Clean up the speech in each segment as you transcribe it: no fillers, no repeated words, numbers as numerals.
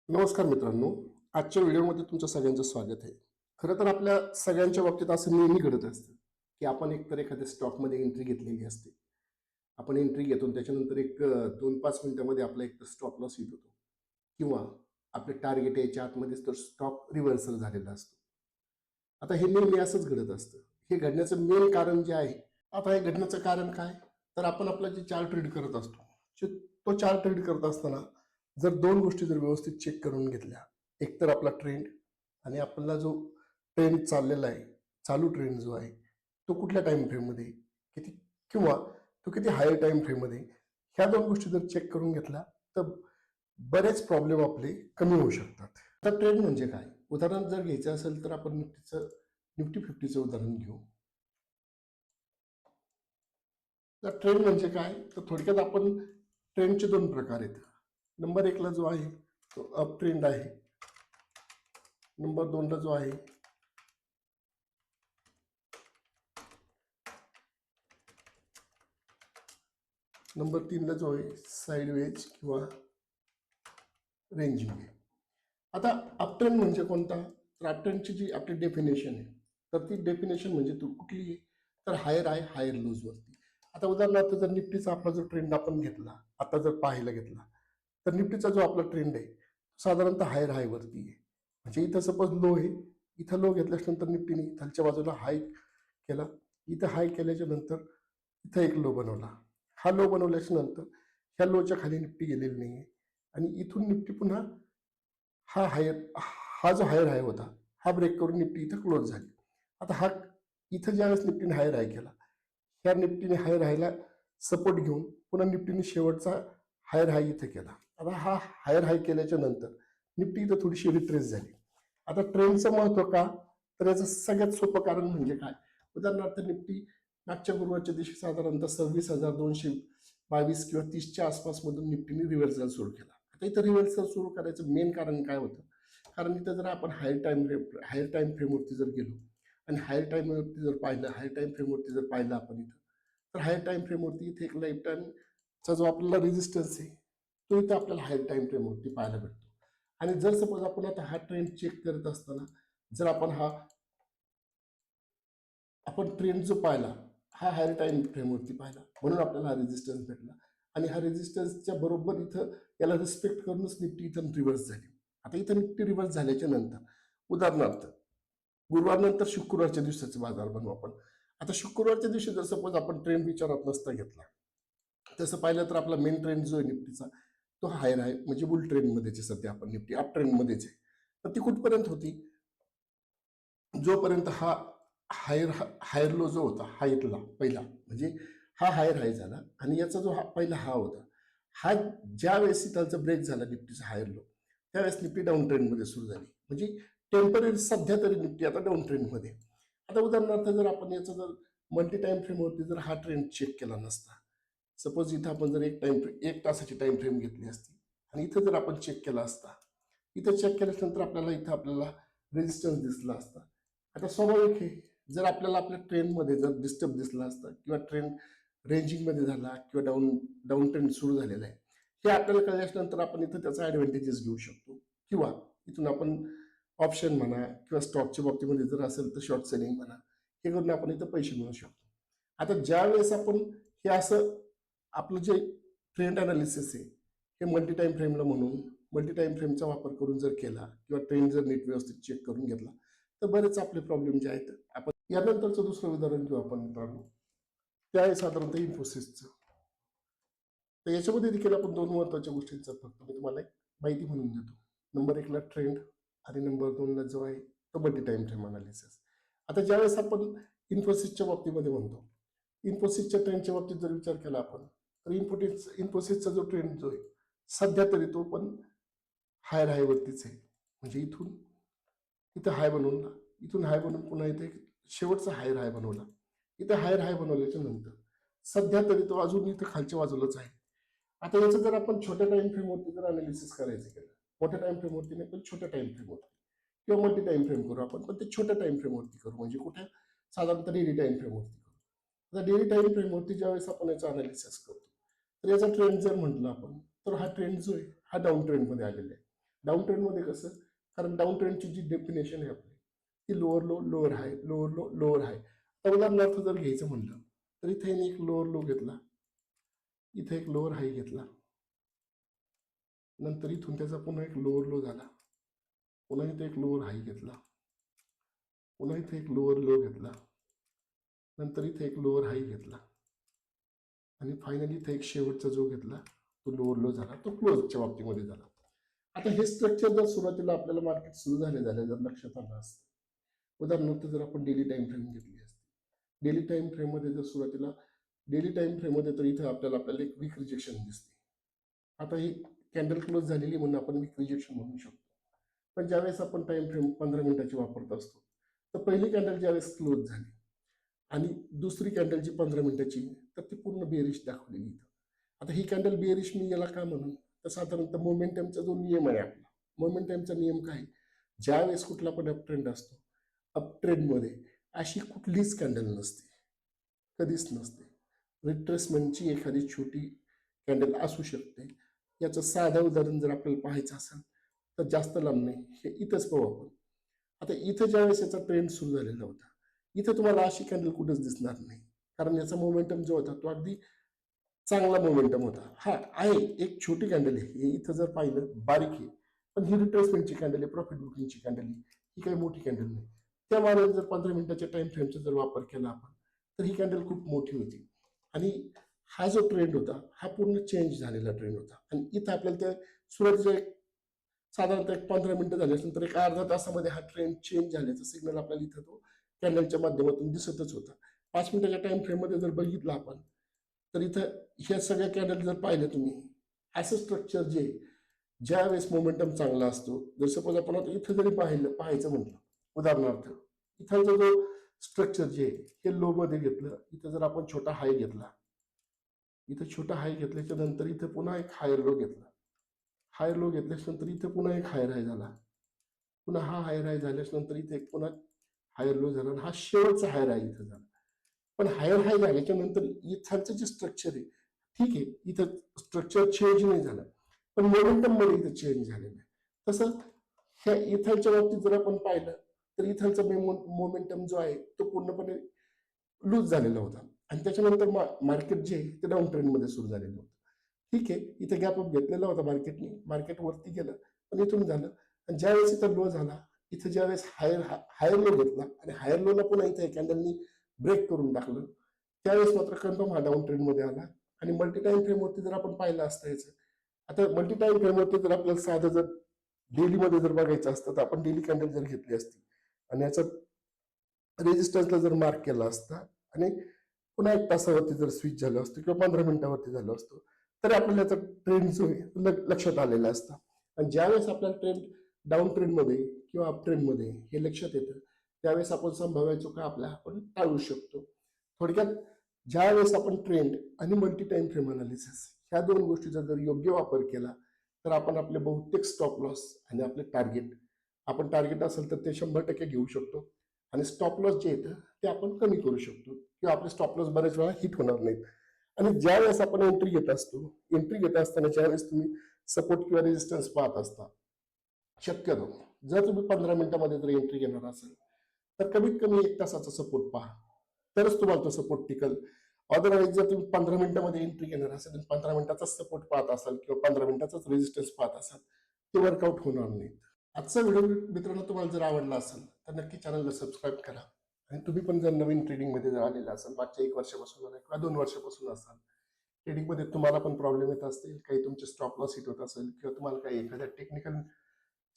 नमस्कार मित्रांनो. आजच्या व्हिडिओमध्ये तुमचं सगळ्यांचं स्वागत आहे. खरं तर आपल्या सगळ्यांच्या बाबतीत असं नेहमी घडत असतं, की आपण एकतर एखाद्या स्टॉकमध्ये एंट्री घेतलेली असते. आपण एंट्री घेतो आणि त्याच्यानंतर 2-5 मिनिटामध्ये आपला एक स्टॉप लॉस हिट होतो किंवा आपले टार्गेट याच्या आतमध्येच तर स्टॉक रिव्हर्सल झालेला असतो. आता हे नेहमी असंच घडत असतं. हे घडण्याचं मेन कारण जे आहे, आता हे घडण्याचं कारण काय? तर आपण आपला जे चार्ट ट्रेड करत असतो, तो चार्ट ट्रेड करत असताना जर 2 गोष्टी जर व्यवस्थित चेक करून घेतल्या, एकतर आपला ट्रेंड आणि आपला जो ट्रेंड चाललेला आहे, चालू ट्रेंड जो आहे, तो कुठल्या टाईम फ्रेममध्ये किती किंवा तो किती हायर टाईम फ्रेममध्ये, ह्या 2 गोष्टी जर चेक करून घेतल्या, तर बरेच प्रॉब्लेम आपले कमी होऊ शकतात. आता ट्रेंड म्हणजे काय? उदाहरण जर घ्यायचं असेल तर आपण निफ्टी 50चं उदाहरण घेऊ. तर ट्रेंड म्हणजे काय? तर थोडक्यात आपण ट्रेंडचे 2 प्रकार आहेत. नंबर 1 ला जो आहे तो अप ट्रेंड आहे. नंबर 2 ला जो आहे नंबर 3 ला जो आहे साइडवेज किंवा रेंजिंग आहे. आता अप ट्रेंड म्हणजे कोणता? तर अप ट्रेंडची जी आपली डेफिनेशन आहे, तर ती डेफिनेशन म्हणजे तू कुठली आहे? तर हायर आहे, हायर लोजवरती. आता उदाहरणार्थ जर निफ्टीचा आपला जो ट्रेंड आपण घेतला, आता जर पाहायला घेतला, तर निफ्टीचा जो आपला ट्रेंड आहे, साधारणतः हायर हायवरती आहे. म्हणजे इथं सपोज लो आहे, इथं लो घेतल्यानंतर निफ्टीने खालच्या बाजूला हाय केला, इथं हाय केल्याच्या नंतर इथं एक लो बनवला. हा लो बनवल्याच्या नंतर ह्या लोच्या खाली निफ्टी गेलेली नाहीये आणि इथून निफ्टी पुन्हा हा जो हायर हाय होता, हा ब्रेक करून निफ्टी इथं क्लोज झाली. आता हा इथं ज्यावेळेस निफ्टीने हायर हाय केला, ह्या निफ्टीने हायर हायला सपोर्ट घेऊन पुन्हा निफ्टीने शेवटचा हायर हाय इथं केला. आता हा हायर हाय केल्याच्या नंतर निफ्टी इथं थोडीशी रिट्रेस झाली. आता ट्रेंडचं महत्व का? तर याचं सगळ्यात सोपं कारण म्हणजे काय? उदाहरणार्थ निफ्टी मागच्या गुरुवारच्या दिवशी साधारणतः 26,222 किंवा 30च्या आसपास मधून निफ्टीने रिव्हर्सल सुरू केला. आता इथं रिव्हर्सल सुरू करायचं मेन कारण काय होतं? कारण इथं जर आपण हायर टाइम फ्रेमवरती जर गेलो आणि हायर टाइम फ्रेमवरती जर पाहिलं आपण इथं, तर हायर टाइम फ्रेमवरती इथे एक लाईफ टाइमचा जो आपल्याला रेजिस्टन्स आहे, तो इथं आपल्याला हायर टाइम फ्रेमवरती पाहायला भेटतो. आणि जर सपोज आपण आता हा ट्रेंड चेक करत असताना जर आपण ट्रेंड जो पाहिला, हा हायर टाइम फ्रेमवरती पाहिला, म्हणून आपल्याला हा रेजिस्टन्स भेटला आणि हा रेजिस्टन्सच्या बरोबर इथं याला रिस्पेक्ट करूनच निफ्टी इथं रिव्हर्स झाली. आता इथं निफ्टी रिव्हर्स झाल्याच्या नंतर उदाहरणार्थ गुरुवारनंतर शुक्रवारच्या दिवसाचे बाजार बनवू आपण. आता शुक्रवारच्या दिवशी जर सपोज आपण ट्रेंड विचारात नसता घेतला, तसं पाहिलं तर आपला मेन ट्रेंड जो आहे निफ्टीचा, तो हायर आहे, म्हणजे बुल ट्रेंडमध्येच आहे सध्या आपण, निफ्टी अप ट्रेंडमध्येच आहे. तर ती कुठपर्यंत होती? जोपर्यंत हा हायर हायर लो जो होता, हायतला पहिला म्हणजे हा हायर हाय झाला आणि याचा जो पहिला हा होता, हा ज्या वेळेस त्याचा ब्रेक झाला निफ्टीचा हायर लो, त्यावेळेस निफ्टी डाऊन ट्रेंडमध्ये सुरू झाली. म्हणजे टेम्पररी सध्या तरी निफ्टी आता डाऊन ट्रेंडमध्ये. आता उदाहरणार्थ जर आपण याचा जर मल्टी टाइम फ्रेमवरती जर हा ट्रेंड चेक केला नसता, सपोज इथं आपण जर एक तासाची टाइम फ्रेम घेतली असती आणि इथं जर आपण चेक केला असता, इथं चेक केल्यानंतर आपल्याला रेजिस्टन्स दिसला असता. आता स्वाभाविक आहे, जर आपल्याला आपल्या ट्रेंडमध्ये जर डिस्टर्ब दिसला असता किंवा ट्रेंड रेंजिंगमध्ये झाला किंवा डाऊन ट्रेंड सुरू झालेला आहे, हे आपल्याला कळल्यानंतर आपण इथं त्याचा ॲडव्हान्टेजेस घेऊ शकतो किंवा इथून आपण ऑप्शन म्हणा किंवा स्टॉकच्या बाबतीमध्ये जर असेल तर शॉर्ट सेलिंग म्हणा, हे करून आपण इथं पैसे मिळवू शकतो. आता ज्या वेळेस आपण हे असं आपलं जे ट्रेंड अनालिसिस आहे, हे मल्टी टाइम फ्रेमला म्हणून मल्टी टाइम फ्रेमचा वापर करून जर केला किंवा ट्रेंड जर नीट व्यवस्थित चेक करून घेतला, तर बरेच आपले प्रॉब्लेम जे आहेत आपण यानंतरचं दुसरं उदाहरण घेऊ आपण मित्रांनो. ते आहे साधारणतः इन्फोसिसचं. तर याच्यामध्ये देखील आपण 2 महत्त्वाच्या गोष्टींचा फक्त मी तुम्हाला एक माहिती म्हणून देतो. नंबर 1 ला ट्रेंड आणि नंबर 2 ला जो आहे तो मल्टी टाइम फ्रेम अनालिसिस. आता ज्यावेळेस आपण इन्फोसिसच्या बाबतीमध्ये म्हणतो, इन्फोसिसच्या ट्रेंडच्या बाबतीत जर विचार केला आपण, तर इन्फोसिसचा जो ट्रेंड जो आहे, सध्या तरी तो पण हायर हायवरतीच आहे. म्हणजे इथं हाय बनवला, इथून हाय बनवून पुन्हा इथे शेवटचा हायर हाय बनवला. इथं हायर हाय बनवल्याच्या नंतर सध्या तरी तो अजून इथं खालच्या बाजूलाच आहे. आता याचं जर आपण छोट्या टाइम फ्रेमवरती जर अनालिसिस करायचं केलं, मोठ्या टाइम फ्रेमवरती नाही पण छोट्या टाइम फ्रेमवरती किंवा मल्टी टाइम फ्रेम करू आपण, पण ते छोट्या टाइम फ्रेमवरती करू. म्हणजे कुठे? साधारणतः डेली टाइम फ्रेमवरती करू. आता डेली टाइम फ्रेमवरती ज्यावेळेस आपण याचं अनालिसिस करतो, तर याचा ट्रेंड जर म्हटलं आपण, तर हा ट्रेंड जो आहे हा डाऊन ट्रेंडमध्ये आलेला आहे. डाऊन ट्रेंडमध्ये कसं, कारण डाऊन ट्रेंडची जी डेफिनेशन आहे आपली ती लोअर लो लोअर हाय, लोअर लो लोअर हाय. तर उदाहरणार्थ जर घ्यायचं म्हणलं तर इथे एक लोअर लो घेतला, इथे एक लोअर हाय घेतला, नंतर इथून त्याचा पुन्हा एक लोअर लो झाला, पुन्हा इथे एक लोअर हाय घेतला, पुन्हा इथे एक लोअर लो घेतला, नंतर इथे एक लोअर हाय घेतला आणि फायनली इथे एक शेवटचा जो घेतला तो लोअर लो झाला, तो क्लोजच्या बाबतीमध्ये झाला. आता हे स्ट्रक्चर जर सुरुवातीला आपल्याला मार्केट सुरू झाले जर लक्षात आलं असतं, उदाहरणार्थ जर आपण डेली टाइम फ्रेम घेतली असती, डेली टाइम फ्रेममध्ये जर सुरुवातीला डेली टाइम फ्रेममध्ये तर इथं आपल्याला एक वीक रिजेक्शन दिसते. आता ही कॅन्डल क्लोज झालेली म्हणून आपण वीक रिजेक्शन म्हणू शकतो. पण ज्यावेळेस आपण टाइम फ्रेम 15 मिनिटाची वापरत असतो, तर पहिली कॅन्डल ज्यावेळेस क्लोज झाली आणि दुसरी कॅन्डल जी 15 मिनिटाची तर ती पूर्ण बेरिश दाखवलेली इथं. आता ही कॅन्डल बेरिश मी याला का म्हणून, तर साधारणतः मोमेंटमचा जो नियम आहे आपला, मोमेंटमचा नियम काय, ज्यावेळेस कुठला पण अप ट्रेंड असतो, अप ट्रेंडमध्ये अशी कुठलीच कॅन्डल नसते, कधीच नसते. रिट्रेसमेंटची एखादी छोटी कॅन्डल असू शकते. याचं साधं उदाहरण जर आपल्याला पाहायचं असेल तर जास्त लांब नाही, हे इथंच पाहू आपण. आता इथं ज्यावेळेस याचा ट्रेंड सुरू झालेला होता, इथं तुम्हाला अशी कॅन्डल कुठंच दिसणार नाही, कारण याचा मोमेंटम जो होता तो अगदी चांगला मोमेंटम होता. हा आहे एक छोटी कॅन्डल आहे, हे इथं जर पाहिलं बारीक आहे, पण ही रिट्रेसमेंटची कॅन्डल आहे, प्रॉफिट बुकिंगची कॅन्डल आहे, ही काही मोठी कॅन्डल नाही. त्या मानाने जर 15 मिनिटाच्या टाइम फ्रेमचा जर वापर केला आपण तर ही कॅन्डल खूप मोठी होती. आणि हा जो ट्रेंड होता हा पूर्ण चेंज झालेला ट्रेंड होता. आणि इथं आपल्याला त्या सुरुवातीच्या साधारणतः 15 मिनिटं झाली नंतर एक अर्धा तासामध्ये हा ट्रेंड चेंज झाल्याचा सिग्नल आपल्याला इथं तो कॅन्डलच्या माध्यमातून दिसतच होता. 5 मिनिटाच्या टाइम फ्रेममध्ये जर बघितलं आपण तर इथं ह्या सगळ्या कॅन्डल जर पाहिलं तुम्ही, असं स्ट्रक्चर जे ज्या वेळेस मोमेंटम चांगला असतो, जर सपोज आपण आता इथं जरी पाहायचं म्हटलं उदाहरणार्थ, इथलचा जो स्ट्रक्चर जे हे लो मध्ये घेतलं, इथं जर आपण छोटा हाय घेतला, इथं छोटा हाय घेतल्याच्या नंतर इथं पुन्हा एक हायर लो घेतला, हायर लो घेतल्याच्या नंतर इथं पुन्हा एक हायर हाय झाला, पुन्हा हा हायर हाय झाल्याच्या नंतर इथे एक पुन्हा हायर लो झाला आणि हा शेवटचा हायर हाय इथं झाला. पण हायर हाय झाल्याच्या नंतर इथालचं जे स्ट्रक्चर आहे, ठीक आहे इथं स्ट्रक्चर चेंज नाही झालं, पण मोमेंटम मध्ये इथं चेंज झालेलं आहे. तसं ह्या इथालच्या बाबतीत जर आपण पाहिलं तर इथालचा मोमेंटम जो आहे तो पूर्णपणे लूज झालेला होता आणि त्याच्यानंतर मार्केट जे आहे ते डाऊन ट्रेंडमध्ये सुरू झालेलं होतं. ठीक आहे, इथे गॅप अप घेतलेला होता मार्केटने, मार्केट वरती गेलं पण इथून झालं. आणि ज्यावेळेस इथं लो झाला, इथं ज्यावेळेस हायर लो घेतला आणि हायर लोला पुन्हा इथे कॅन्डलनी ब्रेक करून टाकलं, त्यावेळेस मात्र कन्फर्म हा डाऊन ट्रेंडमध्ये आला. आणि मल्टी टाइम फ्रेमवरती जर आपण पाहिलं असतं याचं, आता मल्टी टाइम फ्रेमवरती जर आपल्याला साधं जर डेलीमध्ये जर बघायचं असतं तर आपण डेली कॅन्डल जर घेतली असती आणि याचा रेजिस्टन्सला जर मार्क केला असता आणि पुन्हा 1 तासावरती जर स्विच झालं असतं किंवा 15 मिनिटावरती झालं असतं, तर आपल्याला याचा ट्रेंड जो आहे लक्षात आलेला असता. आणि ज्यावेळेस आपल्याला ट्रेंड डाऊन ट्रेंडमध्ये किंवा अप ट्रेंडमध्ये हे लक्षात येतं, त्यावेळेस आपण संभाव्य चुका आपल्या आपण टाळू शकतो. थोडक्यात ज्यावेळेस आपण ट्रेंड आणि मल्टी टाइम फ्रेम अनालिसिस ह्या 2 गोष्टीचा जर योग्य वापर केला तर आपण आपले बहुतेक स्टॉप लॉस आणि आपले टार्गेट, आपण टार्गेट असेल तर ते 100% घेऊ शकतो आणि स्टॉप लॉस जे येतं ते आपण कमी करू शकतो किंवा आपले स्टॉप लॉस बऱ्याच वेळा हिट होणार नाहीत. आणि ज्यावेळेस आपण एंट्री घेत असतो, एंट्री घेत असताना ज्यावेळेस तुम्ही सपोर्ट किंवा रेजिस्टन्स पाहत असता, शक्यतो जर तुम्ही 15 मिनिटामध्ये जर एंट्री घेणार असेल तर कमीत कमी 1 तासाचा सपोर्ट पहा, तरच तुम्हाला तो सपोर्ट टिकल. अदरवाईज जर तुम्ही 15 मिनिटामध्ये एंट्री घेणार असेल आणि 15 मिनिटाचा सपोर्ट पाहत असाल किंवा 15 मिनिटाचाच रेजिस्टन्स पाहत असाल, ते वर्कआउट होणार नाही. आजचा व्हिडिओ मित्रांनो तुम्हाला जर आवडला असेल तर नक्की चॅनलला सबस्क्राईब करा. आणि तुम्ही पण जर नवीन ट्रेडिंगमध्ये जर आलेला असाल, मागच्या 1 वर्षापासून किंवा 2 वर्षापासून असाल, ट्रेडिंगमध्ये तुम्हाला पण प्रॉब्लेम येत असतील, काही तुमचे स्टॉप लॉस हिट होत असेल किंवा तुम्हाला काही एखाद्या टेक्निकल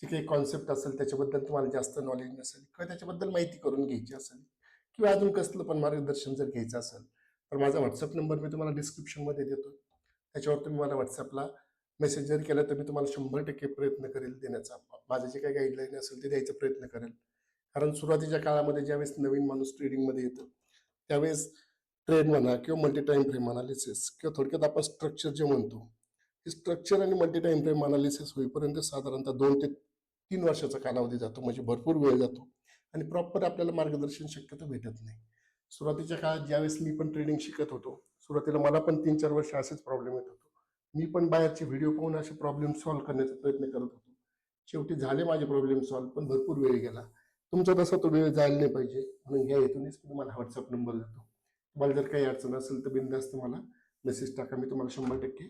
जी काही कॉन्सेप्ट असेल त्याच्याबद्दल तुम्हाला जास्त नॉलेज नसेल किंवा त्याच्याबद्दल माहिती करून घ्यायची असेल किंवा अजून कसलं पण मार्गदर्शन जर घ्यायचं असेल तर माझा व्हॉट्सअप नंबर मी तुम्हाला डिस्क्रिप्शनमध्ये देतो. त्याच्यावर तुम्ही मला व्हॉट्सअपला मेसेज जर केला तर मी तुम्हाला 100% प्रयत्न करेल देण्याचा. माझे जे काही गाईडलाईन असेल ते द्यायचा प्रयत्न करेल. कारण सुरुवातीच्या काळामध्ये ज्यावेळेस नवीन माणूस ट्रेडिंगमध्ये येतो त्यावेळेस ट्रेड म्हणा किंवा मल्टी टाइम फ्रेम अनालिसिस किंवा थोडक्यात आपण स्ट्रक्चर जे म्हणतो, हे स्ट्रक्चर आणि मल्टी टाइम फ्रेम अनालिसिस होईपर्यंत साधारणतः 2 ते 3 वर्षाचा कालावधी जातो, म्हणजे भरपूर वेळ जातो आणि प्रॉपर आपल्याला मार्गदर्शन शक्यतो भेटत नाही. सुरुवातीच्या काळात ज्यावेळेस मी पण ट्रेडिंग शिकत होतो, सुरुवातीला मला पण 3-4 वर्ष असेच प्रॉब्लेम येत होतो. मी पण बाहेरचे व्हिडिओ पाहून असे प्रॉब्लेम सॉल्व्ह करण्याचा प्रयत्न करत होतो. शेवटी झाले माझे प्रॉब्लेम सॉल्व्ह, पण भरपूर वेळ गेला. तुमचा तसा तो वेळ जायला नाही पाहिजे, म्हणून ह्या हेतूनेच मी तुम्हाला व्हॉट्सअप नंबर देतो. तुम्हाला जर काही अडचण असेल तर बिनधास्त मला मेसेज टाका, मी तुम्हाला 100%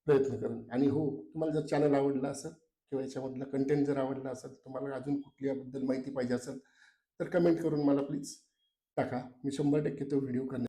प्रयत्न करेन. आणि हो, तुम्हाला जर चॅनल आवडलं असेल किंवा याच्यामधलं कंटेंट जर आवडलं असेल, तुम्हाला अजून कुठल्याबद्दल माहिती पाहिजे असेल तर कमेंट करून मला प्लीज टाका. मी 100% तो व्हिडिओ करण्याचा